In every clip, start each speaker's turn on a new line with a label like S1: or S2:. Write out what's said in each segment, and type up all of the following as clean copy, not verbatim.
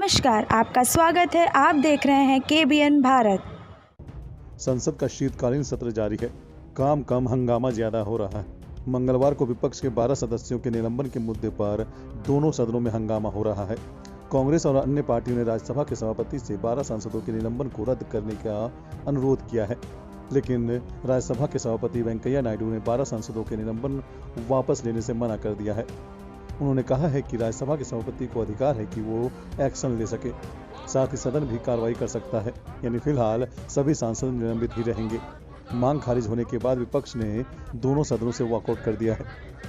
S1: नमस्कार, आपका स्वागत है। आप देख रहे हैं KBN भारत।
S2: संसद का शीतकालीन सत्र जारी है। काम कम, हंगामा ज्यादा हो रहा है। मंगलवार को विपक्ष के 12 सदस्यों के निलंबन के मुद्दे पर दोनों सदनों में हंगामा हो रहा है। कांग्रेस और अन्य पार्टियों ने राज्यसभा के सभापति से 12 सांसदों के निलंबन को रद्द करने का अनुरोध किया है, लेकिन राज्यसभा के सभापति वेंकैया नायडू ने 12 सांसदों के निलंबन वापस लेने से मना कर दिया है। उन्होंने कहा है कि राज्यसभा के सभापति को अधिकार है कि वो एक्शन ले सके, साथ ही सदन भी कार्रवाई कर सकता है। यानी फिलहाल सभी सांसद निलंबित ही रहेंगे। मांग खारिज होने के बाद विपक्ष ने दोनों सदनों से वॉकआउट कर दिया है।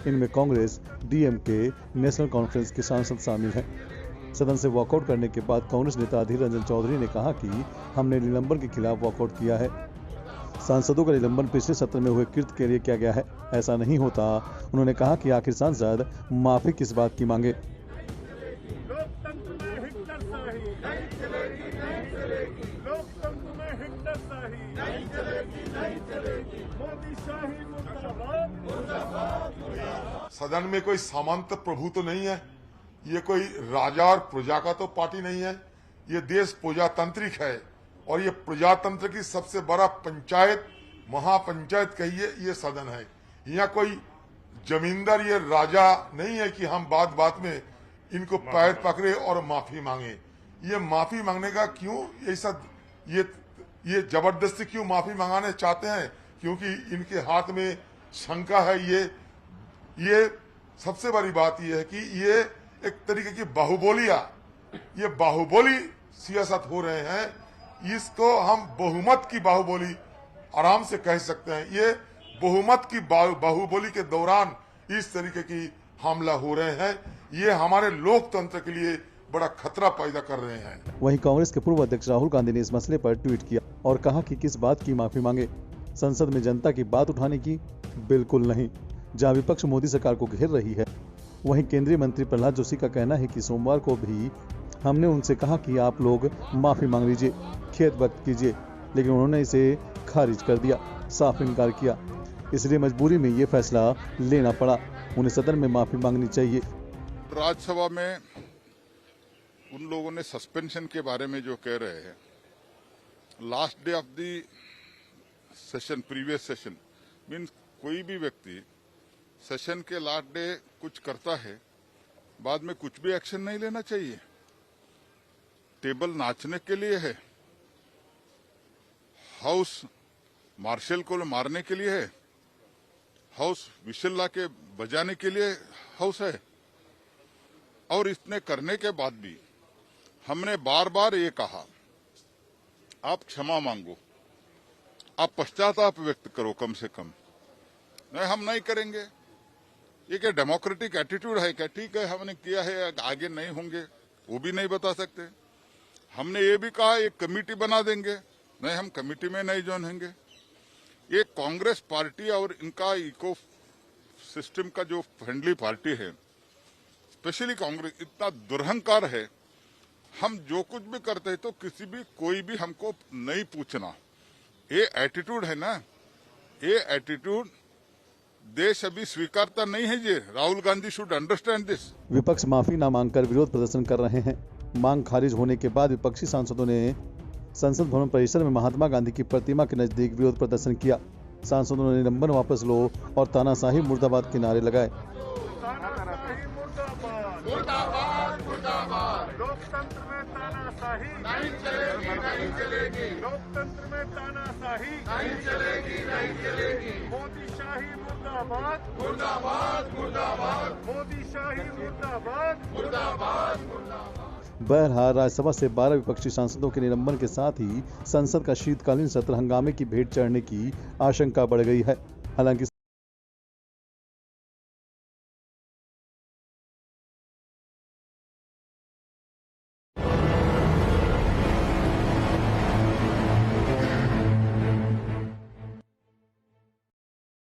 S2: इनमें कांग्रेस, DMK, नेशनल कॉन्फ्रेंस के सांसद शामिल हैं। सदन से वॉकआउट करने के बाद कांग्रेस नेता अधीर रंजन चौधरी ने कहा कि हमने निलंबन के खिलाफ वॉकआउट किया है। सांसदों का निलंबन पिछले सत्र में हुए कृत्य के लिए किया गया है, ऐसा नहीं होता। उन्होंने कहा कि आखिर सांसद माफी किस बात की मांगे।
S3: सदन में कोई सामंत प्रभु तो नहीं है, ये कोई राजा और प्रजा का तो पार्टी नहीं है। ये देश प्रजातांत्रिक है और ये प्रजातंत्र की सबसे बड़ा पंचायत, महापंचायत कहिए, ये सदन है। यहाँ कोई जमींदार, ये राजा नहीं है कि हम बात बात में इनको पैर पकड़े और माफी मांगे। ये माफी मांगने का क्यों ऐसा, ये जबरदस्ती क्यों माफी मांगाने चाहते हैं? क्योंकि इनके हाथ में शंका है। ये सबसे बड़ी बात ये है कि ये एक तरीके की ये बाहुबली सियासत हो रहे हैं। इसको हम बहुमत की बाहुबली आराम से कह सकते हैं। ये बहुमत की बाहुबली के दौरान इस तरीके की हमला हो रहे हैं। ये हमारे लोकतंत्र के लिए बड़ा खतरा पैदा कर रहे हैं।
S2: वहीं कांग्रेस के पूर्व अध्यक्ष राहुल गांधी ने इस मसले पर ट्वीट किया और कहा कि किस बात की माफी मांगे, संसद में जनता की बात उठाने की? बिल्कुल नहीं। जहां विपक्ष मोदी सरकार को घेर रही है, वहीं केंद्रीय मंत्री प्रहलाद जोशी का कहना है कि सोमवार को भी हमने उनसे कहा कि आप लोग माफी मांग लीजिए, खेद व्यक्त कीजिए, लेकिन उन्होंने इसे खारिज कर दिया, साफ इनकार किया। इसलिए मजबूरी में ये फैसला लेना पड़ा। उन्हें सदन में माफी मांगनी चाहिए।
S4: राज्यसभा में उन लोगों ने सस्पेंशन के बारे में जो कह रहे हैं, last day of the session, previous session means कोई भी व्यक्ति सेशन के लास्ट डे कुछ करता है, बाद में कुछ भी एक्शन नहीं लेना चाहिए। टेबल नाचने के लिए है, हाउस मार्शल को मारने के लिए है, हाउस विशल ला के बजाने के लिए हाउस है। और इतने करने के बाद भी हमने बार बार ये कहा, आप क्षमा मांगो, आप पश्चाताप व्यक्त करो कम से कम। नहीं, हम नहीं करेंगे। ये क्या डेमोक्रेटिक एटीट्यूड है क्या? ठीक है, हमने किया है, आगे नहीं होंगे वो भी नहीं बता सकते। हमने ये भी कहा एक कमेटी बना देंगे, नहीं, हम कमेटी में नहीं ज्वाइन होंगे। ये कांग्रेस पार्टी और इनका इको सिस्टम का जो फ्रेंडली पार्टी है, स्पेशली कांग्रेस, इतना दुरहंकार है। हम जो कुछ भी करते हैं तो कोई भी हमको नहीं पूछना। ये एटीट्यूड है ना, ये एटीट्यूड देश अभी स्वीकारता नहीं है। ये Rahul Gandhi should understand this.
S2: विपक्ष माफी न मांगकर विरोध प्रदर्शन कर रहे हैं। मांग खारिज होने के बाद विपक्षी सांसदों ने संसद भवन परिसर में महात्मा गांधी की प्रतिमा के नजदीक विरोध प्रदर्शन किया। सांसदों ने निलंबन वापस लो और तानाशाही मुर्दाबाद के नारे लगाए।
S5: लोकतंत्र में तानाशाही नहीं चलेगी, नहीं चलेगी। लोकतंत्र में तानाशाही नहीं चलेगी, नहीं चलेगी। मोदी शाही मुर्दाबाद, मुर्दाबाद, मुर्दाबाद। मोदी शाही मुर्दाबाद, मुर्दाबाद, मुर्दाबाद।
S2: बहरहाल राज्यसभा से 12 विपक्षी सांसदों के निलंबन के साथ ही संसद का शीतकालीन सत्र हंगामे की भेंट चढ़ने की आशंका बढ़ गई है। हालांकि